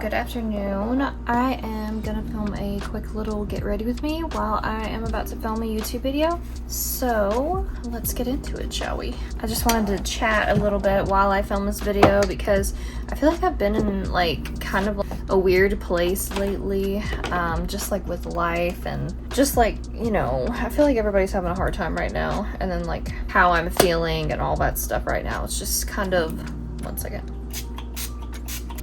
Good afternoon. I am gonna film a quick little get ready with me while I am about to film a YouTube video. So let's get into it, shall we? I just wanted to chat a little bit while I film this video because I feel like I've been in like kind of a weird place lately, just like with life and just like, you know, I feel like everybody's having a hard time right now, and then like how I'm feeling and all that stuff right now. It's just kind of, one second.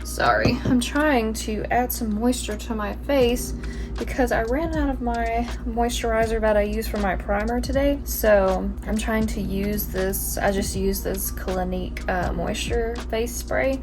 Sorry, I'm trying to add some moisture to my face because I ran out of my moisturizer that I use for my primer today. So I'm trying to use this. I just used this Clinique moisture face spray.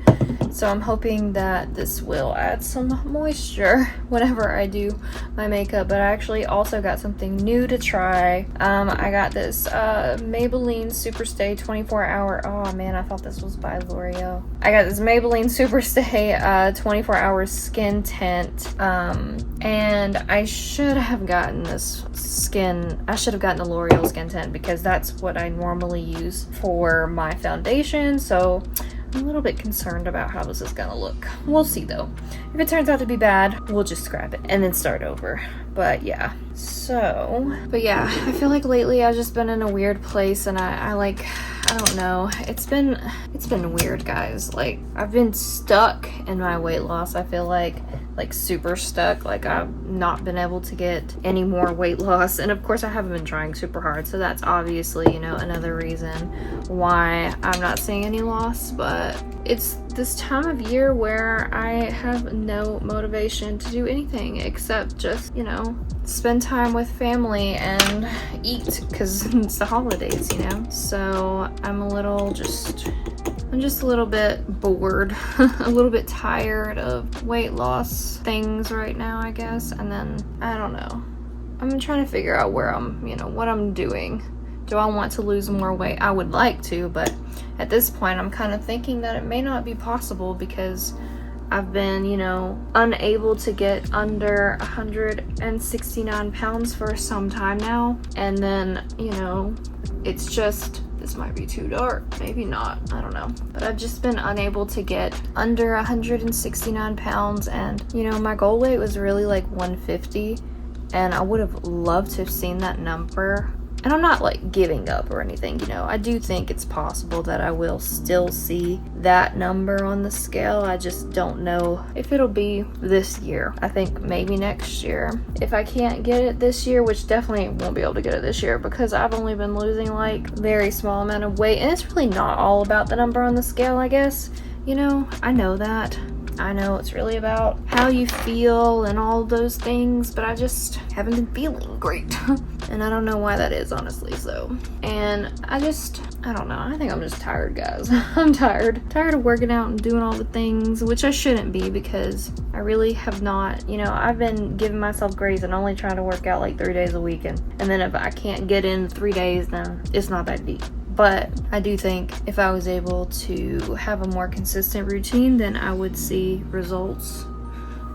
So I'm hoping that this will add some moisture whenever I do my makeup. But I actually also got something new to try. I got this Maybelline Superstay 24 hour. Oh man, I thought this was by L'Oreal. I got this Maybelline Superstay 24 hour skin tint. And I should have gotten this I should have gotten the L'Oreal skin tint because that's what I normally use for my foundation. So I'm a little bit concerned about how this is gonna look. We'll see though. If it turns out to be bad, we'll just scrap it and then start over. But yeah, but yeah, I feel like lately I've just been in a weird place, and I don't know. It's been weird, guys. Like, I've been stuck in my weight loss. I feel like super stuck. Like, I've not been able to get any more weight loss. And of course I haven't been trying super hard. So that's obviously, you know, another reason why I'm not seeing any loss. But it's this time of year where I have no motivation to do anything except just, you know, spend time with family and eat because it's the holidays, you know. So I'm just a little bit bored, a little bit tired of weight loss things right now, I guess. And then I don't know, I'm trying to figure out where I'm, you know, what I'm doing. Do I want to lose more weight? I would like to, but at this point I'm kind of thinking that it may not be possible because I've been, you know, unable to get under 169 pounds for some time now. And then, you know, it's just, this might be too dark, maybe not, I don't know. But I've just been unable to get under 169 pounds. And, you know, my goal weight was really like 150. And I would have loved to have seen that number. And I'm not like giving up or anything, you know. I do think it's possible that I will still see that number on the scale. I just don't know if it'll be this year. I think maybe next year. If I can't get it this year, which definitely won't be able to get it this year because I've only been losing like very small amount of weight. And it's really not all about the number on the scale, I guess. You know, I know that. I know it's really about how you feel and all those things, but I just haven't been feeling great. And I don't know why that is, honestly. So, and I don't know. I think I'm just tired, guys. I'm tired of working out and doing all the things, which I shouldn't be because I really have not, you know, I've been giving myself grace and only trying to work out like 3 days a week. And then if I can't get in 3 days, then it's not that deep. But I do think if I was able to have a more consistent routine, then I would see results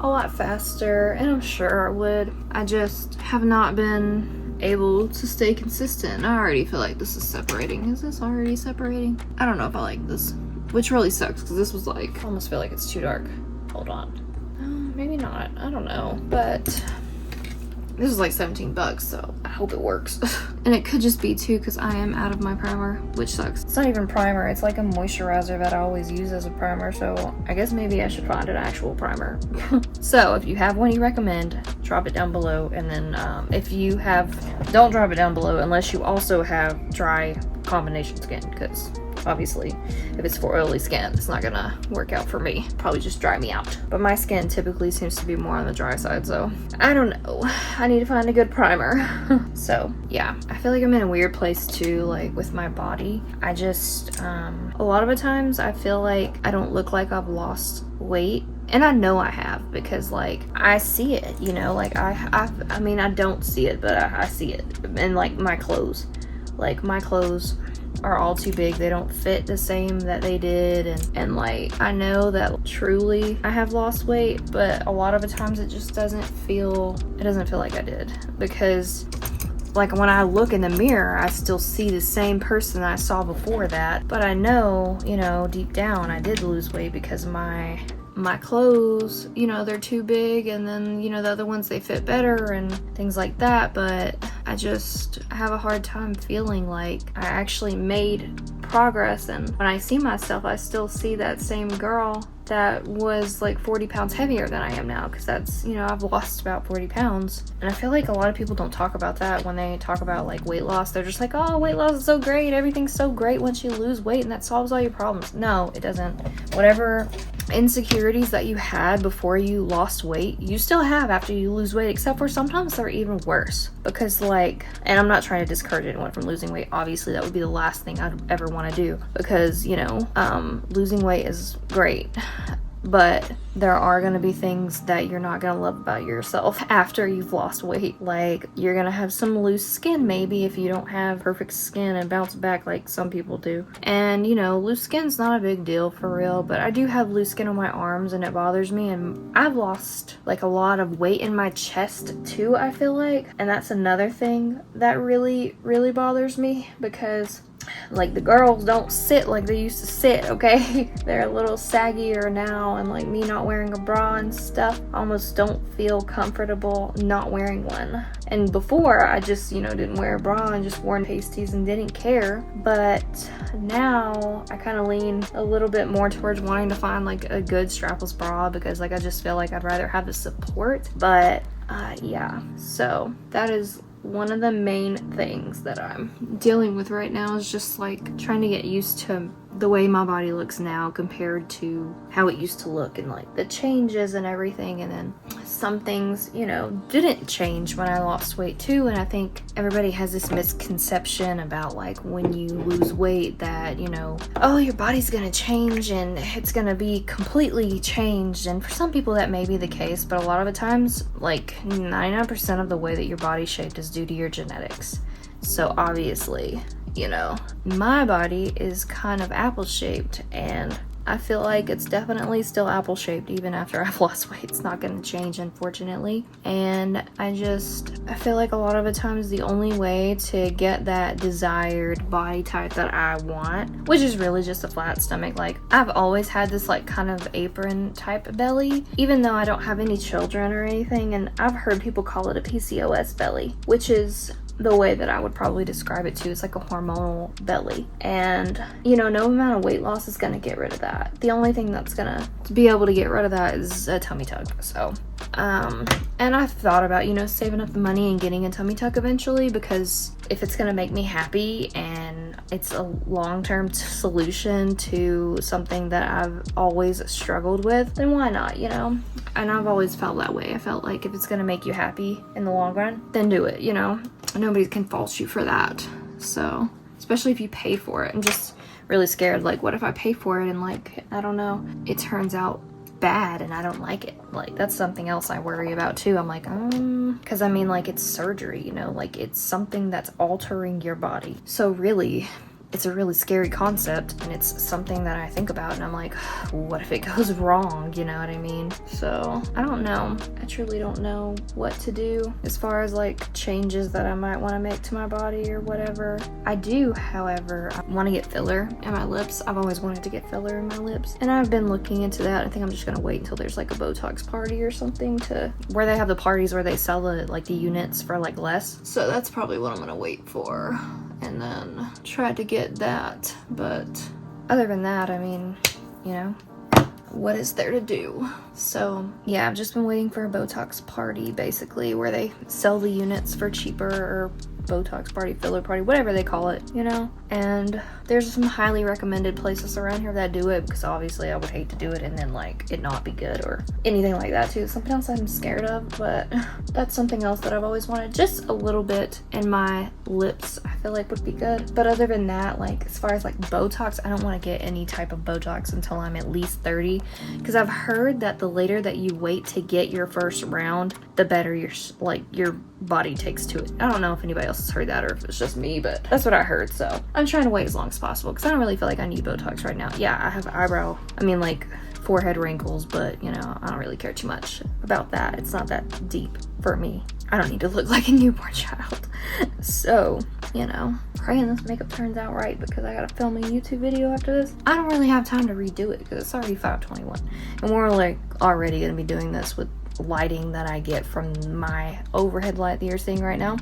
a lot faster, and I'm sure I would. I just have not been able to stay consistent. I already feel like this is separating. Is this already separating? I don't know if I like this, which really sucks because this was like, I almost feel like it's too dark. Hold on. Maybe not. I don't know. But this is like $17, so I hope it works. And it could just be too because I am out of my primer, which sucks. It's not even primer, it's like a moisturizer that I always use as a primer, so I guess maybe I should find an actual primer. So if you have one you recommend, drop it down below. And then if you don't drop it down below unless you also have dry combination skin, because obviously if it's for oily skin it's not gonna work out for me, probably just dry me out. But my skin typically seems to be more on the dry side, so I don't know, I need to find a good primer. So yeah, I feel like I'm in a weird place too, like with my body. I just a lot of the times I feel like I don't look like I've lost weight, and I know I have because like I see it, you know, like I mean I don't see it, but I see it in like my clothes. Like my clothes are all too big, they don't fit the same that they did, and like I know that truly I have lost weight, but a lot of the times it just doesn't feel like I did, because like when I look in the mirror I still see the same person I saw before that. But I know, you know, deep down I did lose weight because my my clothes, you know, they're too big, and then, you know, the other ones, they fit better and things like that. But I just have a hard time feeling like I actually made progress. And when I see myself, I still see that same girl that was like 40 pounds heavier than I am now, because that's, you know, I've lost about 40 pounds. And I feel like a lot of people don't talk about that when they talk about like weight loss. They're just like, oh, weight loss is so great, everything's so great once you lose weight and that solves all your problems. No, it doesn't. Whatever insecurities that you had before you lost weight, you still have after you lose weight, except for sometimes they're even worse. Because like, and I'm not trying to discourage anyone from losing weight, obviously that would be the last thing I'd ever want to do, because, you know, losing weight is great, but there are going to be things that you're not going to love about yourself after you've lost weight. Like, you're going to have some loose skin maybe if you don't have perfect skin and bounce back like some people do. And, you know, loose skin's not a big deal for real, but I do have loose skin on my arms and it bothers me. And I've lost like a lot of weight in my chest too, I feel like. And that's another thing that really, really bothers me, because like the girls don't sit like they used to sit, okay? They're a little saggier now, and like me not wearing a bra and stuff, I almost don't feel comfortable not wearing one. And before, I just, you know, didn't wear a bra and just wore pasties and didn't care. But now I kind of lean a little bit more towards wanting to find like a good strapless bra, because like I just feel like I'd rather have the support. But yeah, so that is one of the main things that I'm dealing with right now, is just like trying to get used to the way my body looks now compared to how it used to look, and like the changes and everything. And then some things, you know, didn't change when I lost weight too. And I think everybody has this misconception about like when you lose weight that, you know, oh, your body's gonna change and it's gonna be completely changed. And for some people that may be the case, but a lot of the times, like 99% of the way that your body's shaped is due to your genetics. So obviously, you know, my body is kind of apple-shaped, and I feel like it's definitely still apple-shaped even after I've lost weight. It's not going to change, unfortunately. And I feel like a lot of the times the only way to get that desired body type that I want, which is really just a flat stomach, like I've always had this like kind of apron type belly, even though I don't have any children or anything. And I've heard people call it a PCOS belly, which is the way that I would probably describe it too. It's like a hormonal belly. And, you know, no amount of weight loss is going to get rid of that. The only thing that's going to be able to get rid of that is a tummy tuck. So, and I've thought about, you know, saving up the money and getting a tummy tuck eventually, because if it's going to make me happy and it's a long-term solution to something that I've always struggled with, then why not, you know? And I've always felt that way. I felt like if it's going to make you happy in the long run, then do it, you know? Nobody can fault you for that. So, especially if you pay for it. I'm just really scared, like, what if I pay for it and, like, I don't know, it turns out bad and I don't like it? Like, that's something else I worry about too. I'm like, because I mean, like, it's surgery, you know, like it's something that's altering your body. So really, it's a really scary concept, and it's something that I think about, and I'm like, what if it goes wrong? You know what I mean? So I don't know. I truly don't know what to do as far as like changes that I might want to make to my body or whatever. I do, however, I want to get filler in my lips. I've always wanted to get filler in my lips, and I've been looking into that. I think I'm just gonna wait until there's like a Botox party or something, to where they have the parties where they sell the like the units for like less. So that's probably what I'm gonna wait for, and then try to get that. But other than that, I mean, you know, what is there to do? So yeah, I've just been waiting for a Botox party, basically, where they sell the units for cheaper, or Botox party, filler party, whatever they call it, you know? And there's some highly recommended places around here that do it, because obviously I would hate to do it and then like it not be good or anything like that too. Something else I'm scared of, but that's something else that I've always wanted. Just a little bit in my lips, I feel like would be good. But other than that, like as far as like Botox, I don't want to get any type of Botox until I'm at least 30, because I've heard that the later that you wait to get your first round, the better your body takes to it. I don't know if anybody else has heard that or if it's just me, but that's what I heard. So I'm trying to wait as long as possible, because I don't really feel like I need Botox right now. Yeah, I have forehead wrinkles, but you know, I don't really care too much about that. It's not that deep for me. I don't need to look like a newborn child. So, you know, praying this makeup turns out right because I gotta film a YouTube video after this. I don't really have time to redo it because it's already 5:21, and we're like already gonna be doing this with lighting that I get from my overhead light that you're seeing right now,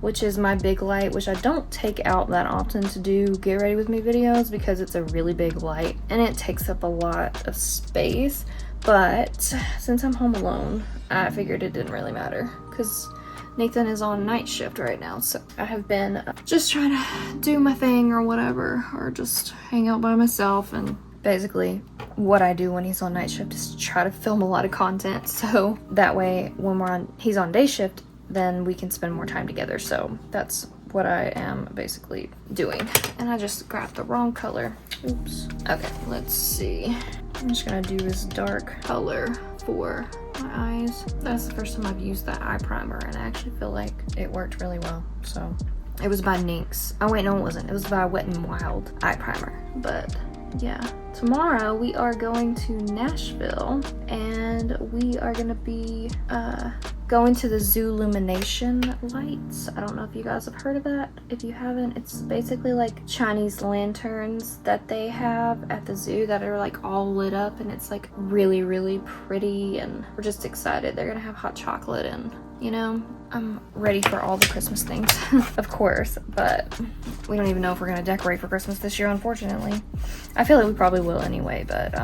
which is my big light, which I don't take out that often to do get ready with me videos because it's a really big light and it takes up a lot of space. But since I'm home alone, I figured it didn't really matter because Nathan is on night shift right now, so I have been just trying to do my thing or whatever, or just hang out by myself. And basically what I do when he's on night shift is try to film a lot of content, so that way when he's on day shift, then we can spend more time together. So that's what I am basically doing. And I just grabbed the wrong color. Oops. Okay, let's see. I'm just gonna do this dark color for my eyes. That's the first time I've used that eye primer, and I actually feel like it worked really well. So it was by NYX. Oh wait, no it wasn't. It was by Wet n Wild eye primer. But yeah, tomorrow we are going to Nashville, and we are gonna be going to the Zoolumination lights. I don't know if you guys have heard of that. If you haven't, it's basically like Chinese lanterns that they have at the zoo that are like all lit up, and it's like really, really pretty, and we're just excited. They're gonna have hot chocolate, and you know, I'm ready for all the Christmas things, of course, but we don't even know if we're gonna decorate for Christmas this year, unfortunately. I feel like we probably will anyway, but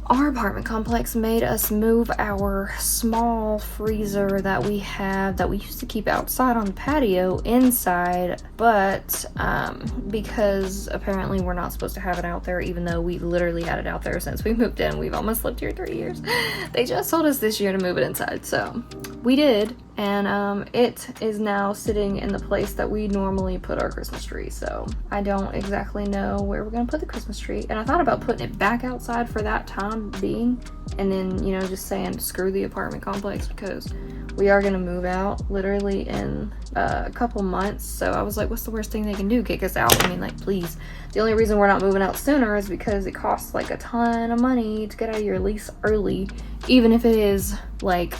our apartment complex made us move our small freezer that we have, that we used to keep outside on the patio, inside, but because apparently we're not supposed to have it out there, even though we literally had it out there since we moved in. We've almost lived here 3 years. They just told us this year to move it inside, so we did, and it is now sitting in the place that we normally put our Christmas tree. So I don't exactly know where we're gonna put the Christmas tree, and I thought about putting it back outside for that time being, and then, you know, just saying screw the apartment complex, because we are gonna move out literally in a couple months. So I was like, what's the worst thing they can do? Kick us out? I mean, like, please. The only reason we're not moving out sooner is because it costs like a ton of money to get out of your lease early, even if it is like,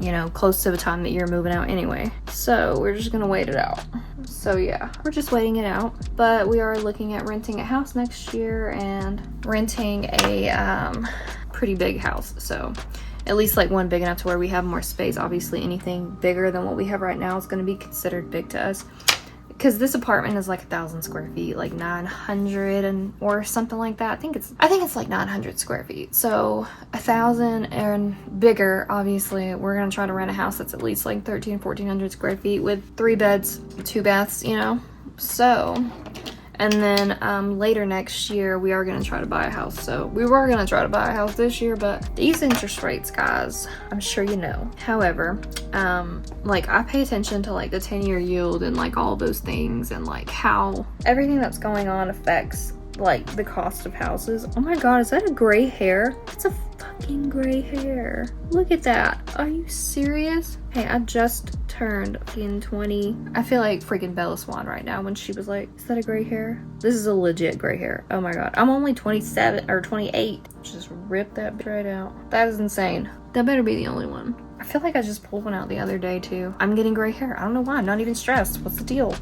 you know, close to the time that you're moving out anyway. So we're just gonna wait it out. So yeah, we're just waiting it out. But we are looking at renting a house next year, and renting a pretty big house. So at least like one big enough to where we have more space. Obviously anything bigger than what we have right now is going to be considered big to us, because this apartment is like 1,000 square feet, like 900 and or something like that. I think it's like 900 square feet. So 1,000 and bigger. Obviously we're gonna try to rent a house that's at least like 1,400 square feet with 3 beds, 2 baths, you know. So, and then later next year we are gonna try to buy a house. So we were gonna try to buy a house this year, but these interest rates, guys, I'm sure you know. However, like I pay attention to like the 10-year yield and like all those things, and like how everything that's going on affects like the cost of houses. Oh my god, is that a gray hair? It's a fucking gray hair. Look at that. Are you serious? Hey, I just turned fucking 20. I feel like freaking Bella Swan right now when she was like, is that a gray hair? This is a legit gray hair. Oh my god. I'm only 27 or 28. Just rip that bitch right out. That is insane. That better be the only one. I feel like I just pulled one out the other day too. I'm getting gray hair. I don't know why. I'm not even stressed. What's the deal?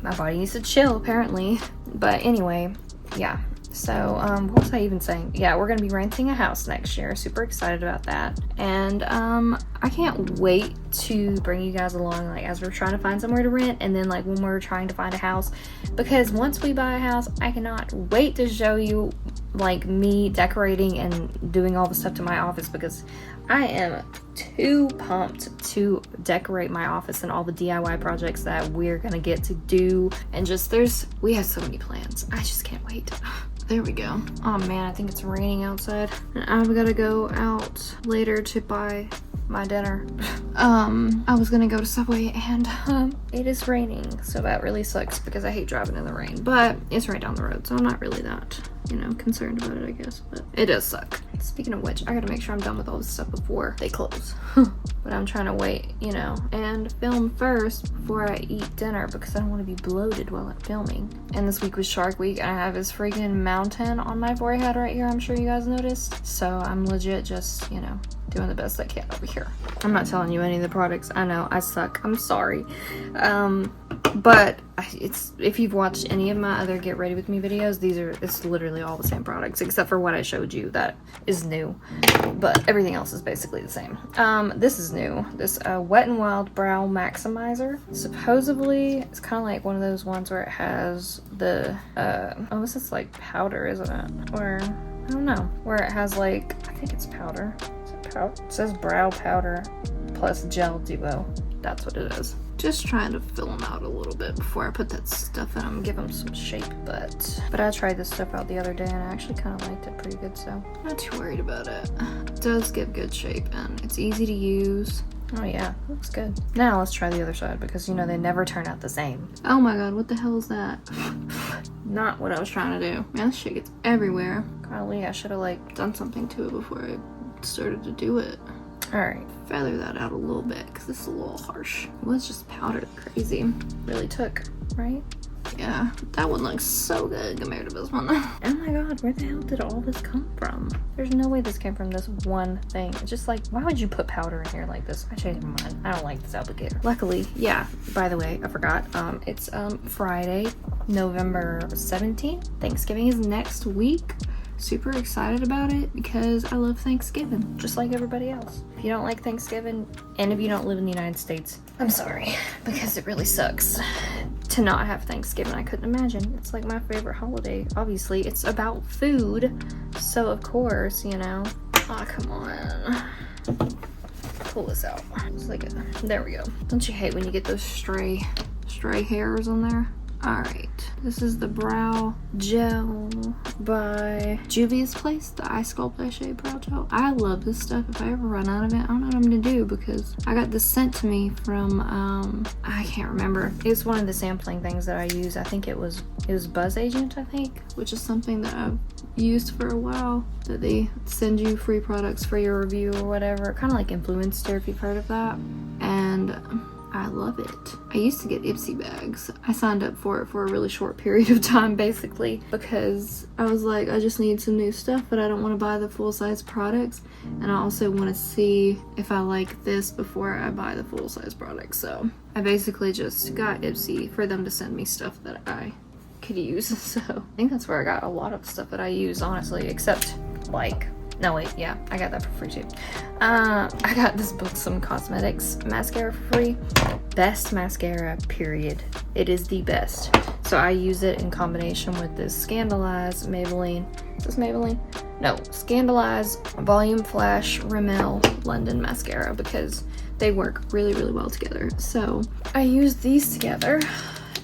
My body needs to chill apparently. But anyway, yeah. So, what was I even saying? Yeah, we're gonna be renting a house next year. Super excited about that. And, I can't wait to bring you guys along, like, as we're trying to find somewhere to rent, and then, like, when we're trying to find a house. Because once we buy a house, I cannot wait to show you, like, me decorating and doing all the stuff to my office, because I am too pumped to decorate my office and all the DIY projects that we're gonna get to do. And just, we have so many plans. I just can't wait. There we go. Oh man, I think it's raining outside. And I've got to go out later to buy my dinner. I was gonna go to Subway, and it is raining, so that really sucks because I hate driving in the rain. But it's right down the road, so I'm not really that, you know, concerned about it, I guess. But it does suck. Speaking of which, I gotta make sure I'm done with all this stuff before they close. But I'm trying to wait, you know, and film first before I eat dinner, because I don't want to be bloated while I'm filming. And this week was Shark Week, and I have this freaking mountain on my forehead right here. I'm sure you guys noticed. So I'm legit just, you know, doing the best I can over here. I'm not telling you any of the products. I know, I suck. I'm sorry. But if you've watched any of my other Get Ready With Me videos, it's literally all the same products, except for what I showed you that is new. But everything else is basically the same. This is new. This Wet n Wild Brow Maximizer. Supposedly, it's kind of like one of those ones where it has the, oh, this is like powder, isn't it? Or, I don't know. Where it has like, I think it's powder. Is it powder? It says brow powder plus gel duo. That's what it is. Just trying to fill them out a little bit before I put that stuff in them, give them some shape. But I tried this stuff out the other day and I actually kind of liked it pretty good, so I'm not too worried about it. It does give good shape and it's easy to use. Oh yeah, looks good. Now let's try the other side because you know they never turn out the same. Oh my god, what the hell is that? Not what I was trying to do. Man, this shit gets everywhere. Golly, I should have like done something to it before I started to do it. Alright, feather that out a little bit because this is a little harsh. It was just powdered crazy. Really took, right? Yeah, that one looks so good compared to this one. Oh my god, where the hell did all this come from? There's no way this came from this one thing. It's just like, why would you put powder in here like this? I changed my mind. I don't like this applicator. Luckily, yeah, by the way, I forgot. It's Friday, November 17th. Thanksgiving is next week. Super excited about it because I love Thanksgiving, just like everybody else. If you don't like Thanksgiving, and if you don't live in the United States, I'm sorry, because it really sucks to not have Thanksgiving. I couldn't imagine. It's like my favorite holiday. Obviously, it's about food, so of course, you know. Oh, come on. Pull this out. It's like there we go. Don't you hate when you get those stray hairs on there? Alright, this is the brow gel by Juvia's Place, the Eye Sculpt Eye Shade Brow Gel. I love this stuff. If I ever run out of it, I don't know what I'm gonna do because I got this sent to me from, I can't remember. It's one of the sampling things that I use. I think it was Buzz Agent, I think, which is something that I've used for a while, that they send you free products for your review or whatever. Kind of like Influencer, if you've heard of that. And I love it. I used to get Ipsy bags. I signed up for it for a really short period of time, basically, because I was like, I just need some new stuff, but I don't want to buy the full-size products, and I also want to see if I like this before I buy the full-size products. So I basically just got Ipsy for them to send me stuff that I could use. So I think that's where I got a lot of stuff that I use, honestly, except like, no wait, yeah, I got that for free too. I got this Grwm Cosmetics mascara for free. Best mascara, period. It is the best. So I use it in combination with this Scandalized Maybelline. Is this Maybelline? No, Scandalized Volume Flash Rimmel London mascara because they work really, really well together. So I use these together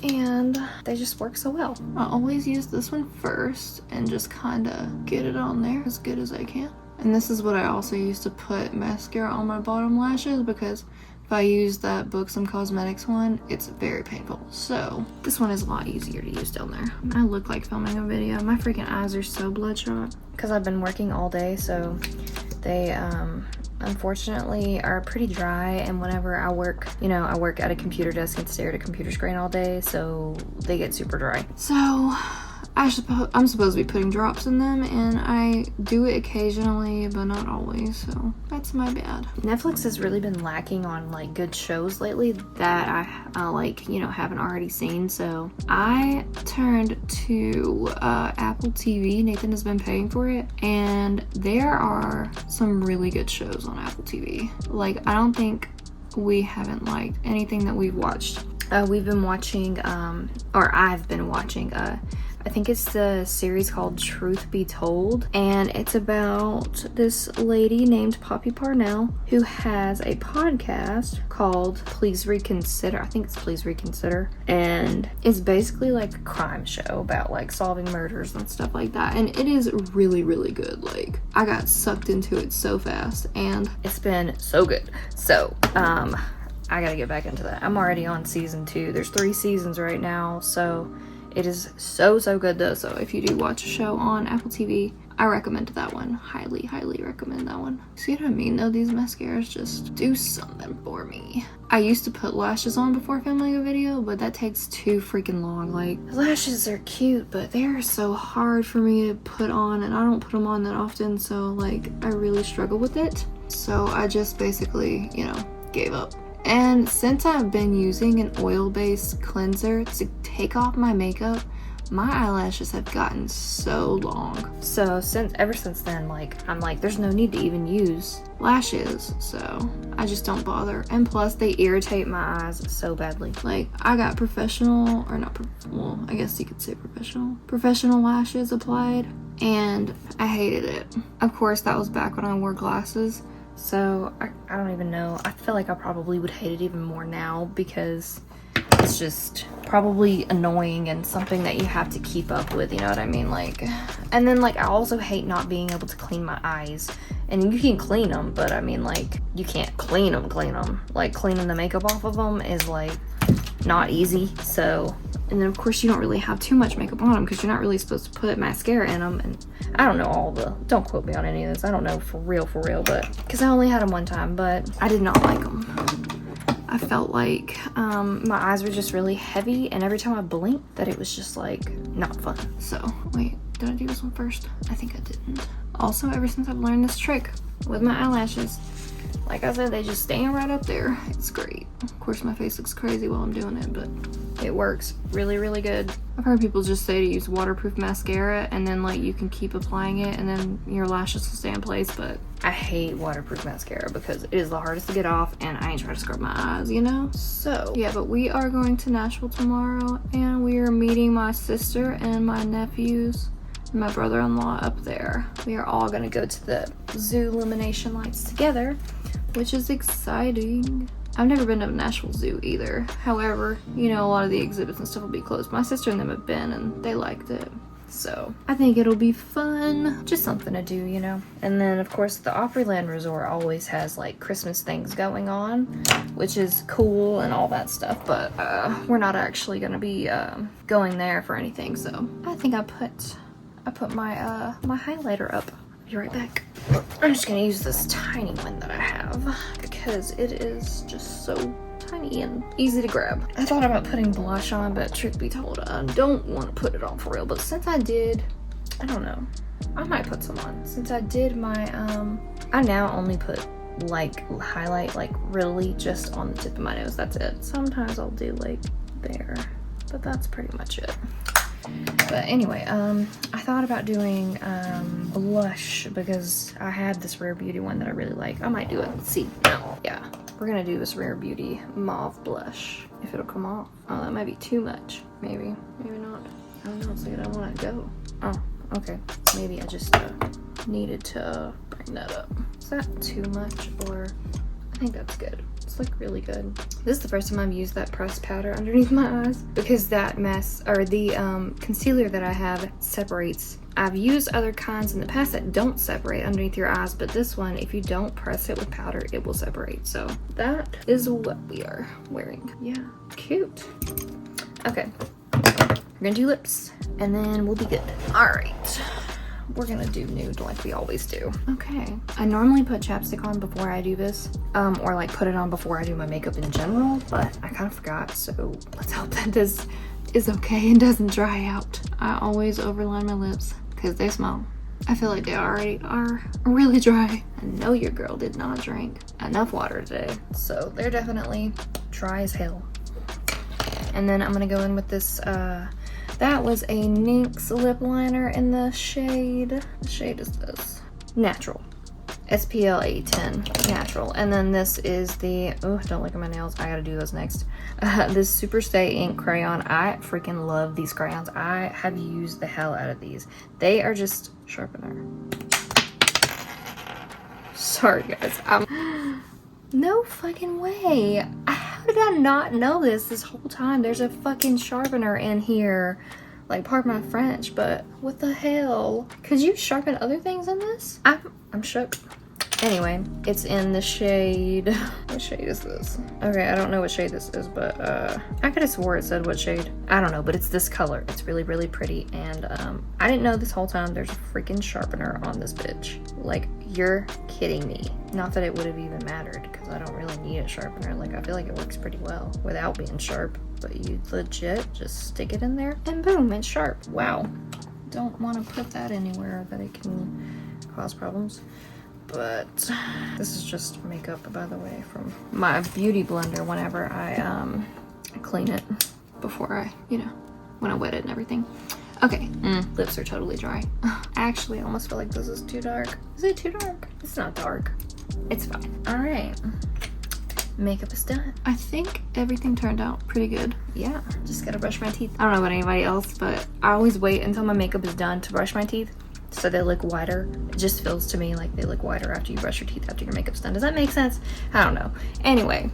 and they just work so well. I always use this one first and just kind of get it on there as good as I can. And this is what I also use to put mascara on my bottom lashes because if I use that Grwm Cosmetics one, it's very painful. So this one is a lot easier to use down there. I look like filming a video. My freaking eyes are so bloodshot because I've been working all day, so they unfortunately are pretty dry, and whenever I work, you know, I work at a computer desk and stare at a computer screen all day, so they get super dry. So I'm supposed to be putting drops in them, and I do it occasionally, but not always, so that's my bad. Netflix has really been lacking on like good shows lately that I like, you know, haven't already seen, so I turned to Apple TV. Nathan has been paying for it, and there are some really good shows on Apple TV. Like, I don't think we haven't liked anything that we've watched. We've been watching, or I've been watching, I think it's the series called Truth Be Told, and it's about this lady named Poppy Parnell who has a podcast called Please Reconsider. I think it's Please Reconsider, and it's basically like a crime show about like solving murders and stuff like that, and it is really, really good. Like, I got sucked into it so fast, and it's been so good. So I gotta get back into that. I'm already on season 2. There's 3 seasons right now, so it is so good though. So if you do watch a show on Apple TV, I recommend that one. Highly, highly recommend that one. See what I mean though? These mascaras just do something for me. I used to put lashes on before filming a video, but that takes too freaking long. Like, lashes are cute, but they're so hard for me to put on, and I don't put them on that often, so like I really struggle with it. So I just basically, you know, gave up. And since I've been using an oil-based cleanser to take off my makeup, my eyelashes have gotten so long. So ever since then, like, I'm like, there's no need to even use lashes, so I just don't bother. And plus, they irritate my eyes so badly. Like, I got professional, or not, well, I guess you could say professional lashes applied, and I hated it. Of course, that was back when I wore glasses, so I don't even know. I feel like I probably would hate it even more now because it's just probably annoying and something that you have to keep up with, you know what I mean? Like, and then like I also hate not being able to clean my eyes. And you can clean them, but I mean, like, you can't clean them. Like, cleaning the makeup off of them is like not easy. So, and then of course you don't really have too much makeup on them because you're not really supposed to put mascara in them. And I don't know don't quote me on any of this. I don't know for real, but because I only had them one time, but I did not like them. I felt like my eyes were just really heavy, and every time I blinked that it was just like not fun. So wait, did I do this one first? I think I didn't. Also, ever since I've learned this trick with my eyelashes, like I said, they just stand right up there. It's great. Of course my face looks crazy while I'm doing it, but it works really, really good. I've heard people just say to use waterproof mascara and then like you can keep applying it and then your lashes will stay in place, but I hate waterproof mascara because it is the hardest to get off and I ain't trying to scrub my eyes, you know? So yeah, but we are going to Nashville tomorrow and we are meeting my sister and my nephews and my brother-in-law up there. We are all gonna go to the zoo illumination lights together, which is exciting. I've never been to Nashville Zoo either. However, you know, a lot of the exhibits and stuff will be closed. My sister and them have been and they liked it. So I think it'll be fun. Just something to do, you know? And then of course the Opryland Resort always has like Christmas things going on, which is cool and all that stuff. But we're not actually gonna be going there for anything. So I think I put my my highlighter up. Be right back. I'm just gonna use this tiny one that I have because it is just so tiny and easy to grab. I thought about putting blush on, but truth be told, I don't want to put it on for real. But since I did, I don't know, I might put some on. Since I did my, I now only put like highlight, like really just on the tip of my nose. That's it. Sometimes I'll do like there, but that's pretty much it. But anyway, I thought about doing blush because I had this Rare Beauty one that I really like. I might do it. Let's see. Yeah, we're gonna do this Rare Beauty mauve blush. If it'll come off. Oh, that might be too much. Maybe not. I don't know. It's like I don't want to go. Oh, okay. Maybe I just needed to bring that up. Is that too much, or I think that's good. It's like really good. This is the first time I've used that pressed powder underneath my eyes because that the concealer that I have separates. I've used other kinds in the past that don't separate underneath your eyes, but this one, if you don't press it with powder, it will separate. So that is what we are wearing. Yeah, cute. Okay, we're gonna do lips and then we'll be good. All right. We're gonna do nude like we always do. Okay, I normally put chapstick on before I do this, or like put it on before I do my makeup in general, but I kind of forgot, so let's hope that this is okay and doesn't dry out. I always overline my lips because they smell. I feel like they already are really dry. I know your girl did not drink enough water today, so they're definitely dry as hell. And then I'm gonna go in with this, that was a NYX lip liner in the shade. The shade is this. Natural. SPL 810 Natural. And then this is the, oh, don't look at my nails. I gotta do those next. This Super Stay Ink Crayon. I freaking love these crayons. I have used the hell out of these. They are just sharpener. Sorry, guys. No fucking way. How did I not know this whole time? There's a fucking sharpener in here. Like, pardon my French, but what the hell? Could you sharpen other things in this? I'm shook. Anyway, it's in the shade. What shade is this? Okay, I don't know what shade this is, but I could have swore it said what shade. I don't know, but it's this color. It's really, really pretty. And I didn't know this whole time there's a freaking sharpener on this bitch. Like, you're kidding me. Not that it would have even mattered, because I don't really need a sharpener. Like, I feel like it works pretty well without being sharp. But you legit just stick it in there and boom, it's sharp. Wow. Don't want to put that anywhere that it can cause problems. but this is just makeup, by the way, from my beauty blender whenever I clean it before I, when I wet it and everything. Okay, lips are totally dry. Actually, I almost feel like this is too dark. Is it too dark? It's not dark. It's fine. All right, makeup is done. I think everything turned out pretty good. Yeah, just gotta brush my teeth. I don't know about anybody else, but I always wait until my makeup is done to brush my teeth so they look whiter. It just feels to me like they look whiter after you brush your teeth after your makeup's done. Does that make sense? I don't know. Anyway,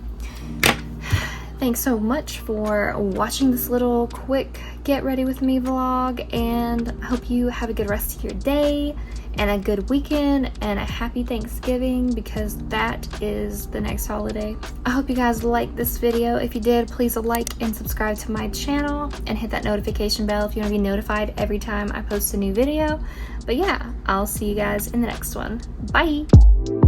thanks so much for watching this little quick get ready with me vlog, and I hope you have a good rest of your day and a good weekend and a happy Thanksgiving, because that is the next holiday. I hope you guys liked this video. If you did, please like and subscribe to my channel and hit that notification bell if you want to be notified every time I post a new video. But yeah, I'll see you guys in the next one. Bye!